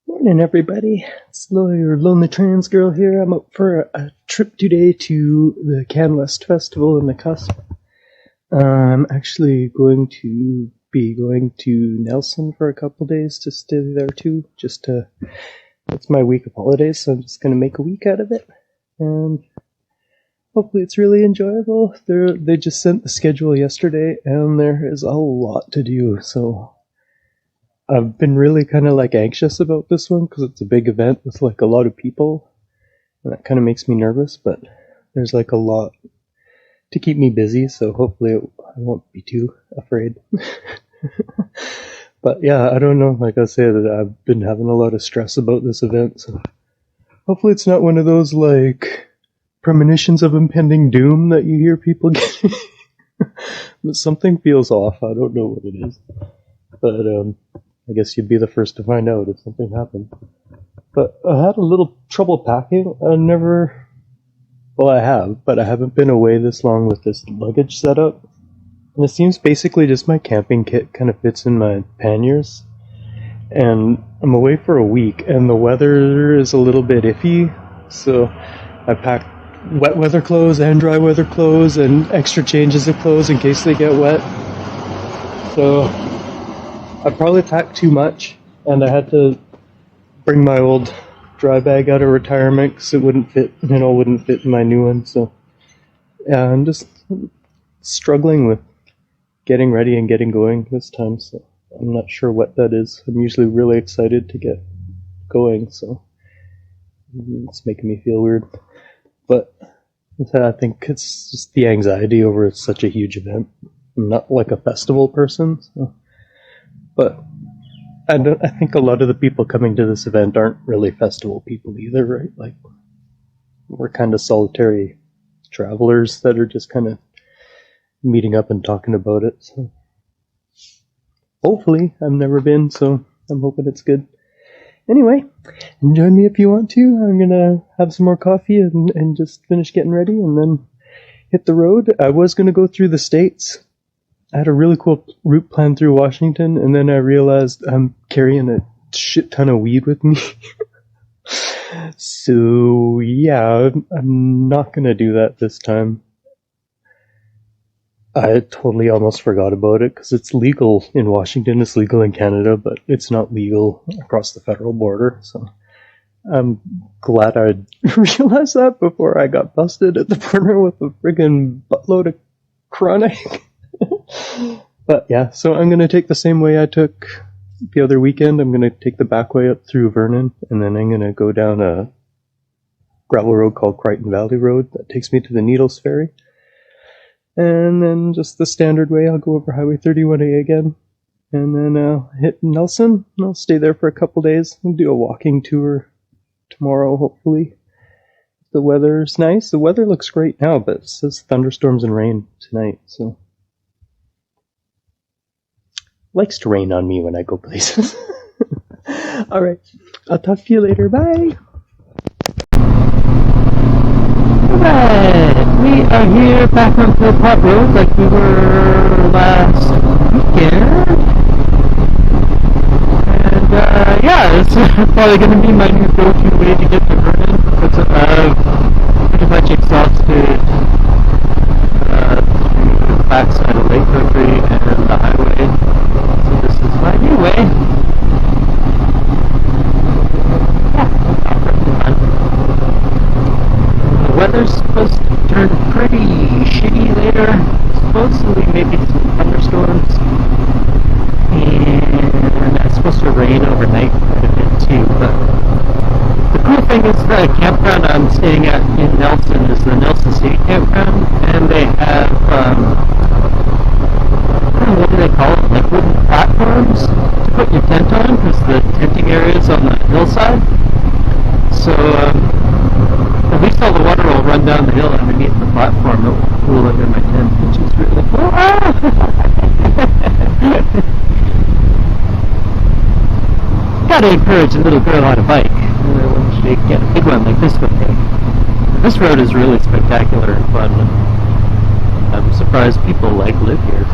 Morning, everybody. It's your lonely trans girl here. I'm up for a trip today to the CanWest festival in Nakusp. I'm actually going to be going to Nelson for a couple days to stay there too. It's my week of holidays, so I'm just going to make a week out of it. And hopefully it's really enjoyable. They just sent the schedule yesterday, and there is a lot to do, so I've been really kind of anxious about this one because it's a big event with a lot of people, and that kind of makes me nervous, but there's a lot to keep me busy, so hopefully I won't be too afraid. But yeah, I don't know, like I said, I've been having a lot of stress about this event, so hopefully it's not one of those premonitions of impending doom that you hear people getting. But something feels off. I don't know what it is, but I guess you'd be the first to find out if something happened. But I had a little trouble packing. I have, but I haven't been away this long with this luggage setup. And it seems basically just my camping kit kind of fits in my panniers. And I'm away for a week, and the weather is a little bit iffy, so I packed wet weather clothes and dry weather clothes and extra changes of clothes in case they get wet. So I probably packed too much, and I had to bring my old dry bag out of retirement because it wouldn't fit in my new one. So yeah, I'm just struggling with getting ready and getting going this time, so I'm not sure what that is. I'm usually really excited to get going, so it's making me feel weird. But I think it's just the anxiety over such a huge event. I'm not a festival person, so. But I think a lot of the people coming to this event aren't really festival people either, right? We're kind of solitary travelers that are just kind of meeting up and talking about it. So hopefully, I've never been, so I'm hoping it's good. Anyway, join me if you want to. I'm gonna have some more coffee and just finish getting ready and then hit the road. I was gonna go through the States. I had a really cool route planned through Washington, and then I realized I'm carrying a shit ton of weed with me. So, yeah, I'm not going to do that this time. I totally almost forgot about it, because it's legal in Washington, it's legal in Canada, but it's not legal across the federal border, so I'm glad I realized that before I got busted at the border with a friggin' buttload of chronic. But yeah, so I'm going to take the same way I took the other weekend. I'm going to take the back way up through Vernon, and then I'm going to go down a gravel road called Crichton Valley Road that takes me to the Needles Ferry. And then just the standard way, I'll go over Highway 31A again. And then I'll hit Nelson. I'll stay there for a couple days. I'll do a walking tour tomorrow, hopefully. The weather's nice. The weather looks great now, but it says thunderstorms and rain tonight, so likes to rain on me when I go places. Alright, I'll talk to you later. Bye! Alright, we are here back on Philpott Road like we were last weekend. And yeah, it's probably going to be my new go-to way to get to Vernon because I've pretty much exhausted the backside of Lake Country and the highway. So this is my new way. Yeah, the weather's supposed to turn pretty shitty later. Supposedly maybe some thunderstorms. And it's supposed to rain overnight quite a bit too. But the cool thing is the campground I'm staying at in Nelson is the Nelson State Campground. And they have, what do they call it? Wooden platforms to put your tent on because the tenting area is on the hillside. So at least all the water will run down the hill underneath the platform. It will cool under my tent, which is really cool. Gotta encourage a little girl on a bike when she get a big one like this one day. This road is really spectacular and fun. I'm surprised people live here,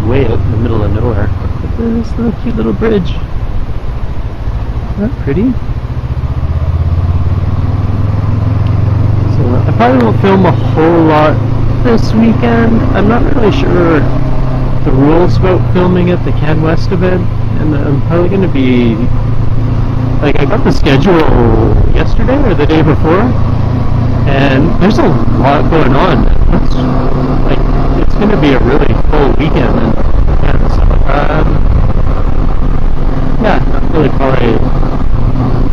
way out in the middle of nowhere. But there's a cute little bridge. Isn't that pretty? So I probably won't film a whole lot this weekend. I'm not really sure the rules about filming at the CanWest event, and I'm probably going to be, like, I got the schedule yesterday or the day before, and there's a lot going on. It's going to be a really full weekend, and yeah, so, yeah, not really probably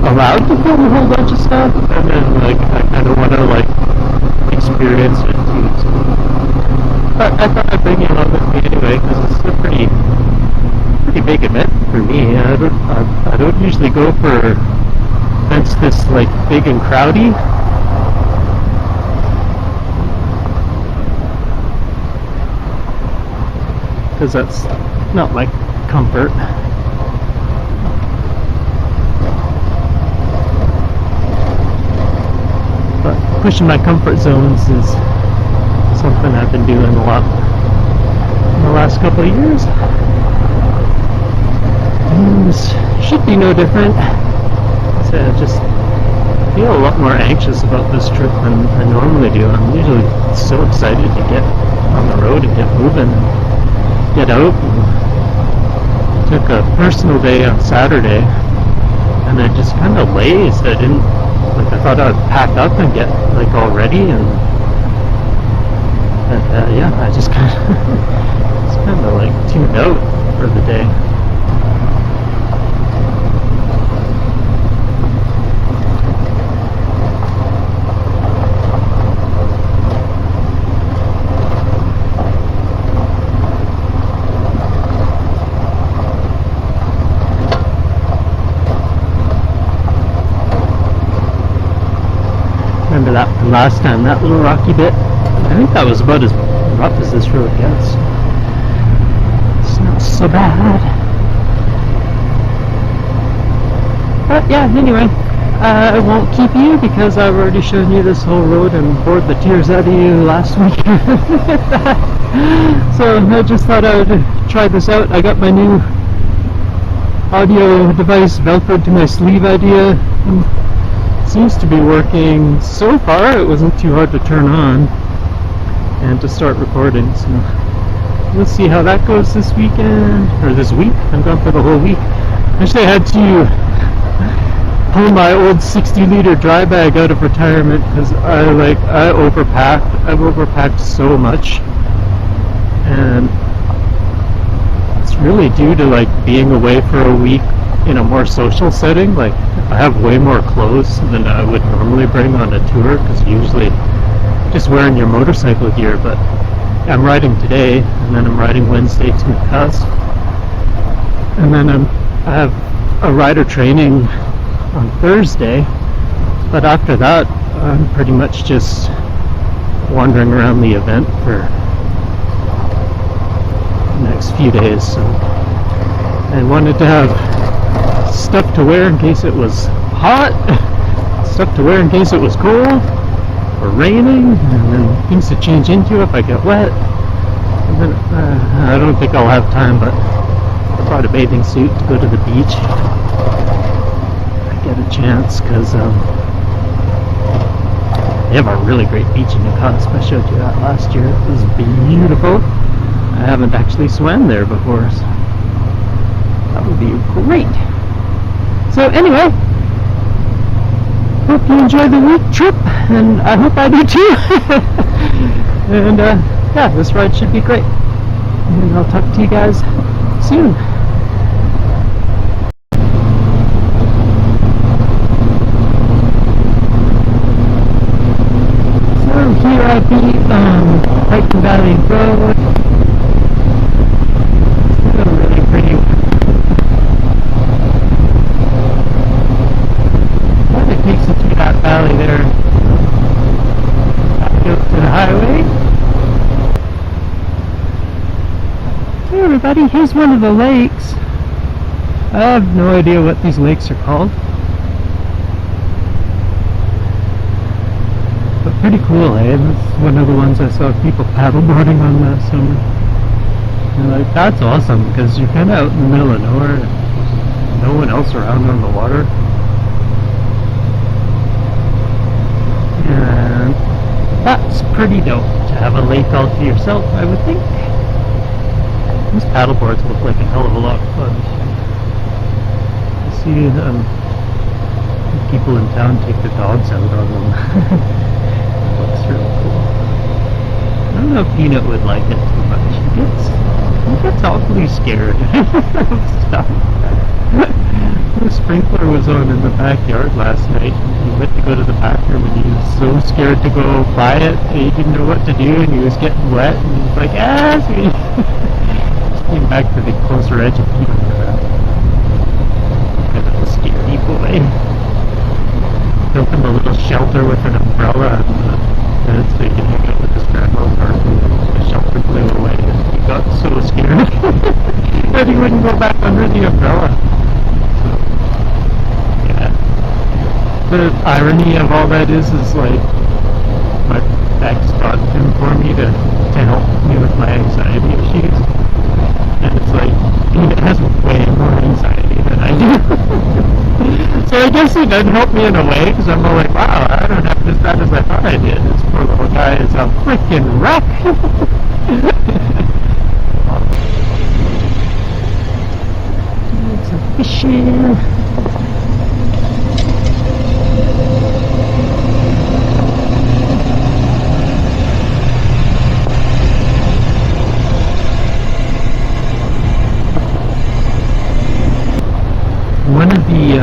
allowed to film a whole bunch of stuff, and then, like, I kind of want to, like, experience it too, so. But I thought I'd bring you along with me anyway, because it's a pretty big event for me. I don't usually go for events this, like, big and crowdy. Because that's not my comfort. But pushing my comfort zones is something I've been doing a lot in the last couple of years. And this should be no different. So I just feel a lot more anxious about this trip than I normally do. I'm usually so excited to get on the road and get moving and get out. And took a personal day on Saturday, and I just kind of lazed. I didn't, like, I thought I'd pack up and get, like, all ready, and yeah, I just kind of like tuned out for the day. Remember that from last time, that little rocky bit? I think that was about as rough as this road gets. It's not so bad. But yeah, anyway, I won't keep you because I've already shown you this whole road and bored the tears out of you last week. So I just thought I would try this out. I got my new audio device velcroed to my sleeve idea. It seems to be working so far. It wasn't too hard to turn on and to start recording, so we'll see how that goes this weekend, or this week. I'm gone for the whole week. Actually, I had to pull my old 60-liter dry bag out of retirement because I overpacked. I've overpacked so much, and it's really due to, like, being away for a week in a more social setting. Like, I have way more clothes than I would normally bring on a tour, because usually just wearing your motorcycle gear. But I'm riding today, and then I'm riding Wednesday to Nakusp, and then I have a rider training on Thursday. But after that, I'm pretty much just wandering around the event for the next few days. So I wanted to have stuff to wear in case it was hot, stuff to wear in case it was cold or raining, and then things to change into if I get wet. And then I don't think I'll have time, but I brought a bathing suit to go to the beach. I get a chance, because they have a really great beach in Nakusp. I showed you that last year. It was beautiful. I haven't actually swam there before, so that would be great. So anyway, hope you enjoy the week trip, and I hope I do too. And yeah, this ride should be great. And I'll talk to you guys soon. So here I be on Kootenay Valley Road. It's a really pretty one. It takes you through that valley there. Back up to the highway. Hey everybody, here's one of the lakes. I have no idea what these lakes are called, but pretty cool, eh? That's one of the ones I saw people paddleboarding on last summer. And like, that's awesome, because you're kind of out in the middle of nowhere. no one else around on the water. And that's pretty dope to have a lake all to yourself, I would think. These paddleboards look like a hell of a lot of fun. I see people in town take their dogs out on them. It looks really cool. I don't know if Peanut would like it too much. He gets awfully scared of stuff. The sprinkler was on in the backyard last night. He went to go to the bathroom and he was so scared to go by it. He didn't know what to do and he was getting wet and he was like, ah! So he just came back to the closer edge of Peanut for that. Kind of a scary boy. Built him a little shelter with an umbrella and so he could hang out with his grandmother. The shelter blew away and he got so scared that he wouldn't go back under the umbrella. So, yeah. The irony of all that is like my ex got him for me to help me with my anxiety issues. And it's like, he has way more anxiety than I do. So I guess it doesn't help me in a way, because I'm all like, wow, I don't have it as bad as I thought I did. This poor little guy is a freaking wreck. It's a fishing. One of the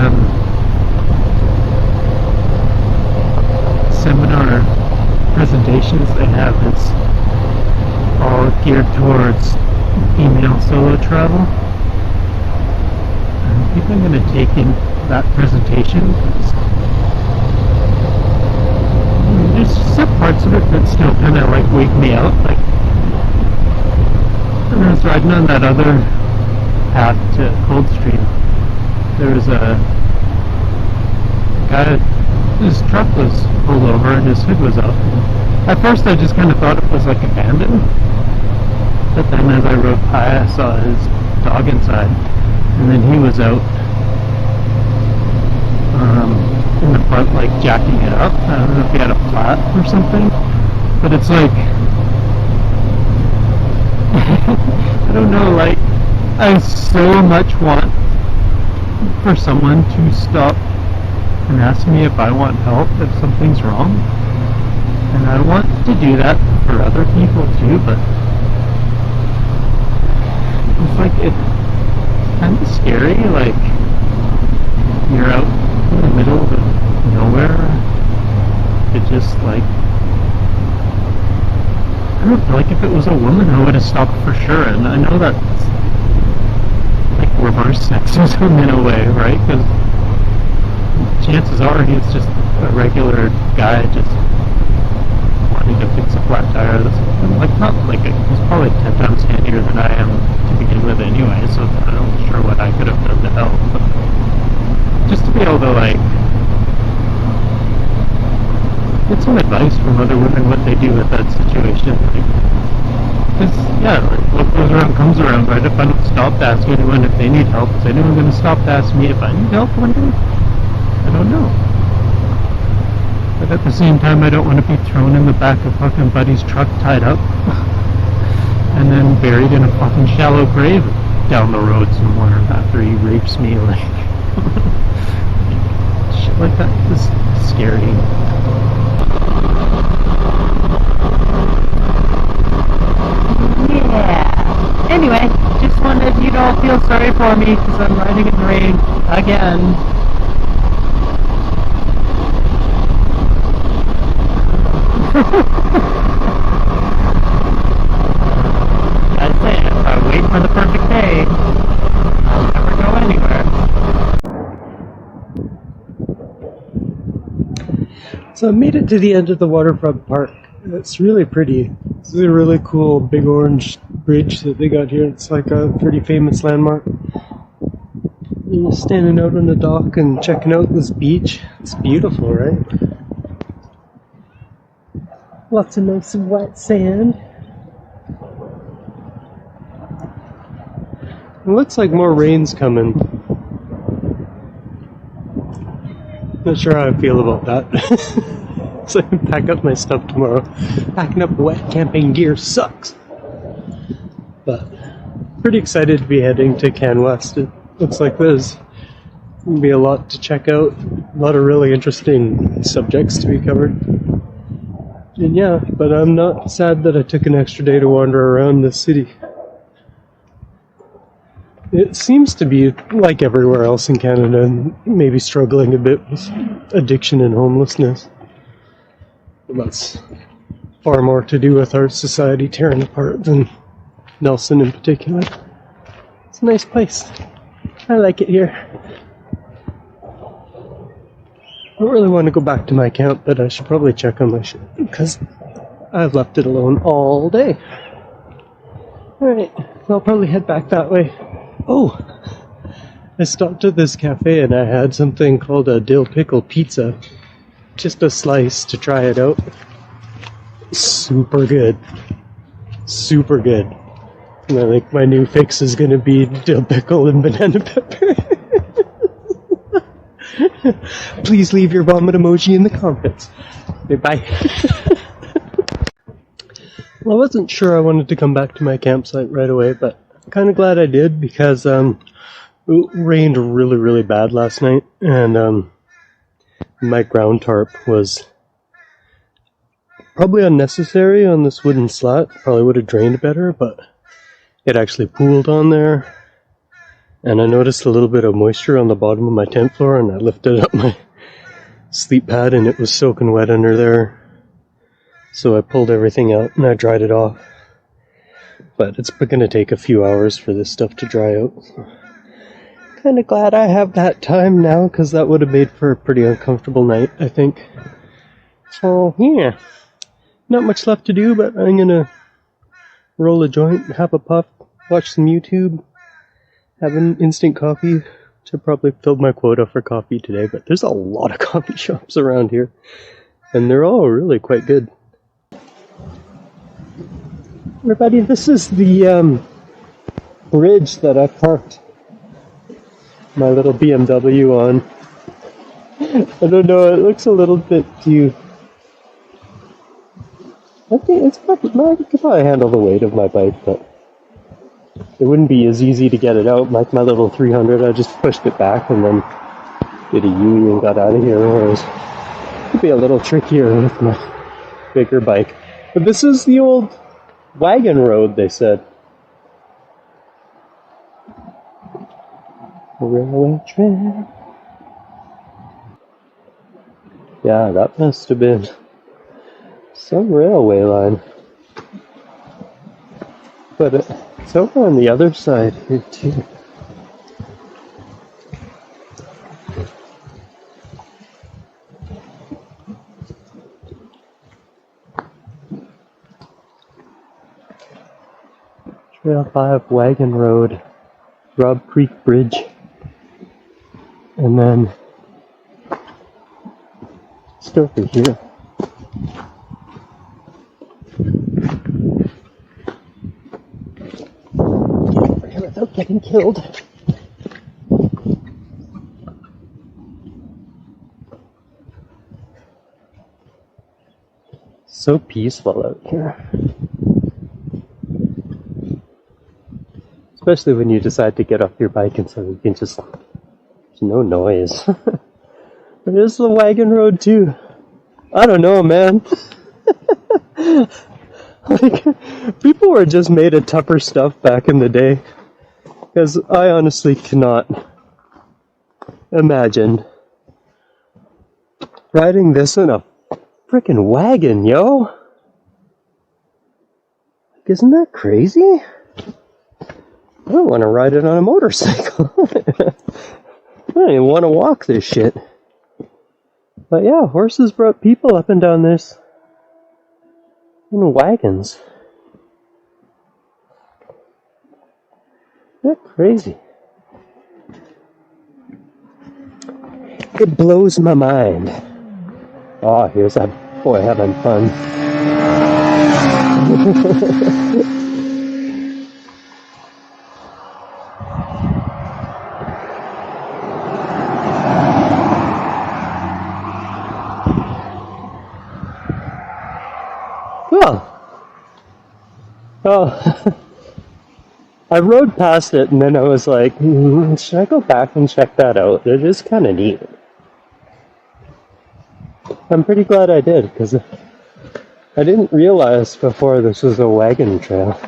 seminar presentations they have is all geared towards female solo travel. I think I'm going to take in that presentation. There's some parts of it that still kind of like wake me out. Like when I was riding on that other path to Coldstream, there was a guy, his truck was pulled over and his hood was up. At first I just kind of thought it was like abandoned, but then as I rode by I saw his dog inside, and then he was out in the front like jacking it up. I don't know if he had a flat or something, but it's like I don't know, like I so much want for someone to stop and ask me if I want help if something's wrong, and I want to do that for other people too, but it's like it's kind of scary, like you're out in the middle of nowhere. It just like, I don't know, like if it was a woman I would have stopped for sure, and I know that's like reverse sexism in a way, right? Because chances are he's just a regular guy just wanting to fix a flat tire. That's like not like he's probably 10 times handier than I am to begin with anyway, so I'm not sure what I could have done to help. But just to be able to like get some advice from other women what they do with that situation. Because, yeah, like, what goes around comes around, right? If I don't stop to ask anyone if they need help, is anyone going to stop to ask me if I need help one day? I don't know. But at the same time, I don't want to be thrown in the back of fucking Buddy's truck tied up and then buried in a fucking shallow grave down the road somewhere after he rapes me, like shit like that is scary. Yeah. Anyway, just wanted you to all feel sorry for me because I'm riding in the rain again. Gotta say, if I wait for the perfect day, I'll never go anywhere. So I made it to the end of the waterfront park. It's really pretty. This is a really cool big orange bridge that they got here. It's like a pretty famous landmark. You're standing out on the dock and checking out this beach. It's beautiful, right? Lots of nice wet sand. It looks like more rain's coming. Not sure how I feel about that. So I can pack up my stuff tomorrow. Packing up wet camping gear sucks. But pretty excited to be heading to CanWest. It looks like there's going to be a lot to check out. A lot of really interesting subjects to be covered. And yeah, but I'm not sad that I took an extra day to wander around the city. It seems to be like everywhere else in Canada, and maybe struggling a bit with addiction and homelessness. That's far more to do with our society tearing apart than Nelson in particular. It's a nice place. I like it here. I don't really want to go back to my camp, but I should probably check on my shit, because I've left it alone all day. Alright, I'll probably head back that way. Oh! I stopped at this cafe and I had something called a dill pickle pizza. Just a slice to try it out. Super good. Super good. And I think my new fix is gonna be dill pickle and banana pepper. Please leave your vomit emoji in the comments. Okay, bye. Well, I wasn't sure I wanted to come back to my campsite right away, but I'm kind of glad I did, because it rained really, really bad last night, and my ground tarp was probably unnecessary on this wooden slat. Probably would have drained better, but it actually pooled on there. And I noticed a little bit of moisture on the bottom of my tent floor, and I lifted up my sleep pad and it was soaking wet under there. So I pulled everything out and I dried it off. But it's going to take a few hours for this stuff to dry out. So kind of glad I have that time now, because that would have made for a pretty uncomfortable night, I think. So yeah, not much left to do, but I'm going to roll a joint, have a puff, watch some YouTube, have an instant coffee, to probably fill my quota for coffee today, but there's a lot of coffee shops around here, and they're all really quite good. Everybody, this is the bridge that I parked my little BMW on. I don't know, it looks a little bit too... I think it's probably, I could probably handle the weight of my bike, but it wouldn't be as easy to get it out. Like my little 300, I just pushed it back and then did a U and got out of here, whereas it could be a little trickier with my bigger bike. But this is the old wagon road, they said. Railway train. Yeah, that must have been some railway line. But it's over on the other side here too. Trail 5 Wagon Road, Rob Creek Bridge, and then just over here. Get over here without getting killed. So peaceful out here. Especially when you decide to get off your bike and so you can just, there's no noise. There's the wagon road too. I don't know, man. Like, people were just made of tougher stuff back in the day. Because I honestly cannot imagine riding this in a frickin' wagon, yo. Like, isn't that crazy? I don't want to ride it on a motorcycle. I don't even want to walk this shit. But yeah, horses brought people up and down this in wagons. Isn't that crazy? It blows my mind. Oh, here's that boy having fun. Well, I rode past it and then I was like, should I go back and check that out? It is kind of neat. I'm pretty glad I did, because I didn't realize before this was a wagon trail.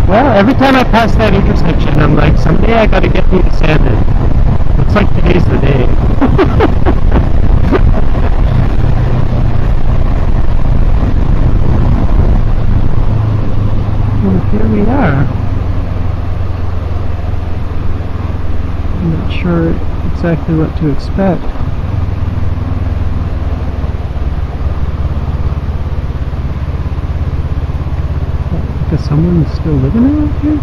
Well, every time I pass that intersection, I'm like, someday I gotta get me to Sandon. Looks like today's the day. Well, here we are. I'm not sure exactly what to expect. Because someone's still living around here?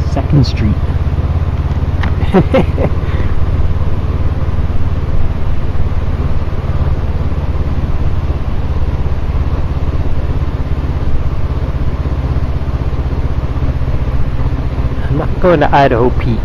2nd Street. I'm not going to Idaho Pete.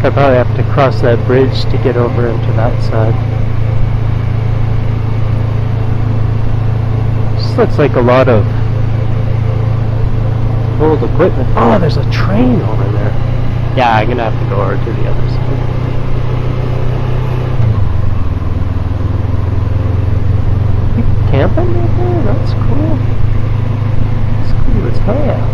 I probably have to cross that bridge to get over into that side. This looks like a lot of old equipment. Oh, there's a train over there. Yeah, I'm gonna have to go over to the other side. People camping right there? That's cool. That's cool as hell.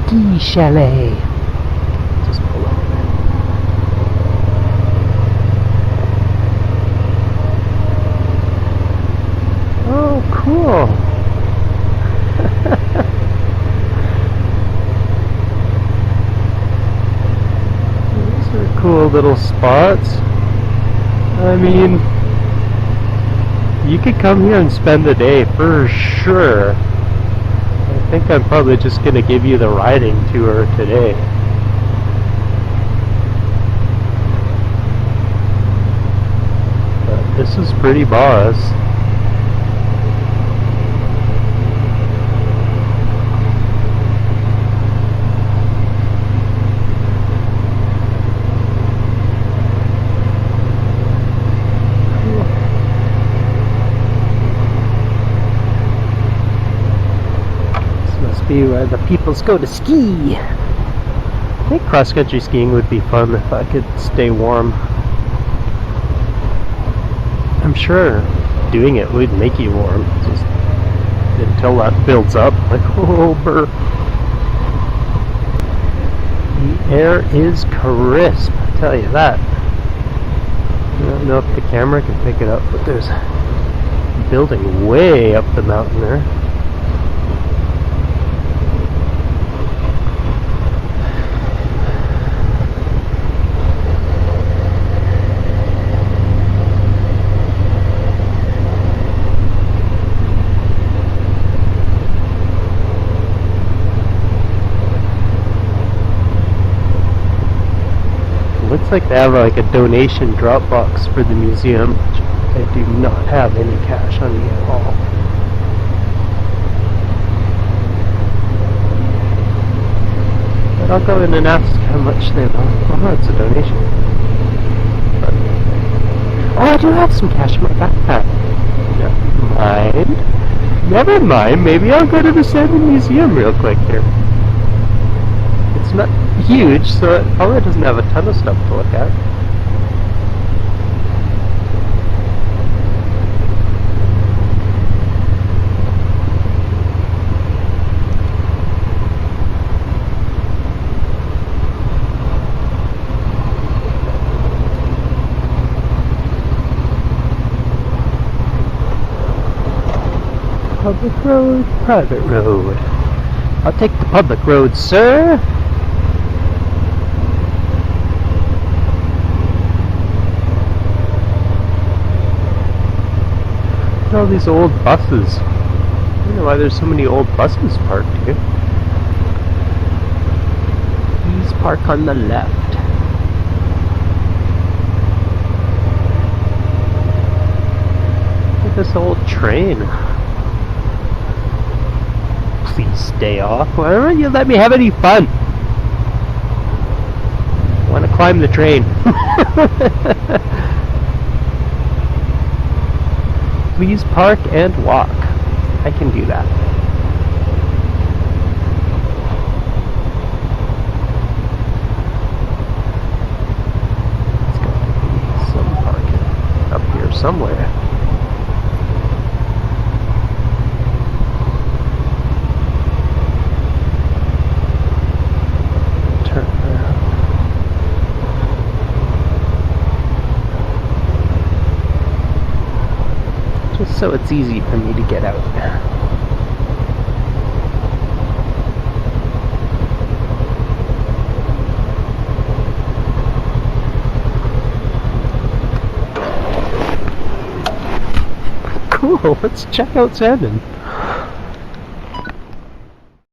Ski chalet. Just pull up. Oh, cool. These are cool little spots. I mean, you could come here and spend the day for sure. I think I'm probably just going to give you the riding tour today. But this is pretty boss. Be where the peoples go to ski. I think cross-country skiing would be fun if I could stay warm. I'm sure doing it would make you warm, just until that builds up. Like, oh, burr. The air is crisp, I tell you that. I don't know if the camera can pick it up, but there's a building way up the mountain there. Looks like they have like a donation drop box for the museum, which I do not have any cash on me at all. But I'll go in and ask how much they want. Oh, it's a donation. But, oh, I do have some cash in my backpack. Never mind. Never mind. Maybe I'll go to the Sandon Museum real quick here. It's not huge, so it probably doesn't have a ton of stuff to look at. Public road, private road. I'll take the public road, sir. Look at all these old buses. I don't know why there's so many old buses parked here. Please park on the left. Look at this old train. Please stay off. Why don't you let me have any fun? I want to climb the train. Please park and walk. I can do that. There's got to be some parking up here somewhere. Turn around. Just so it's easy for me to get out. Cool, let's check out Sandon.